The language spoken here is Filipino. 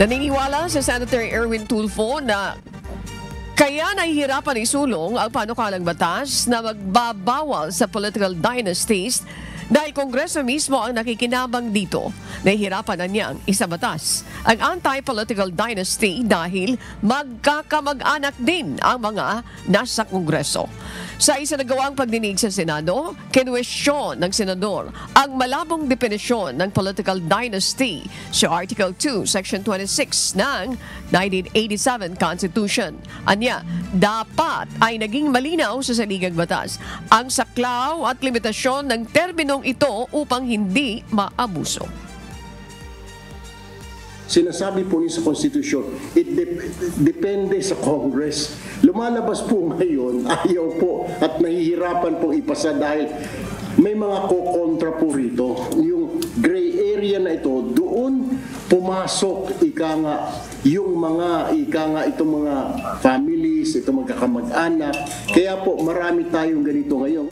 Naniniwala si Senator Erwin Tulfo na kaya nahihirapan isulong ang panukalang batas na magbabawal sa political dynasties dahil Kongreso mismo ang nakikinabang dito. Nahihirapan na niyang isabatas ang anti-political dynasty dahil magkakamag-anak din ang mga nasa Kongreso. Sa isinagawang pagdinig sa Senado, kinuwestiyon ng Senador ang malabong definisyon ng political dynasty sa Article 2, Section 26 ng 1987 Constitution. Anya, dapat ay naging malinaw sa saligang batas ang saklaw at limitasyon ng terminong ito upang hindi maabuso. Sinasabi po niya sa Constitution, depende sa Congress. Lumalabas po ngayon, ayaw po at nahihirapan po ipasa dahil may mga kokontra po rito. Yung gray area na ito, doon pumasok yung mga itong mga families, itong magkakamag-anak. Kaya po marami tayong ganito ngayon.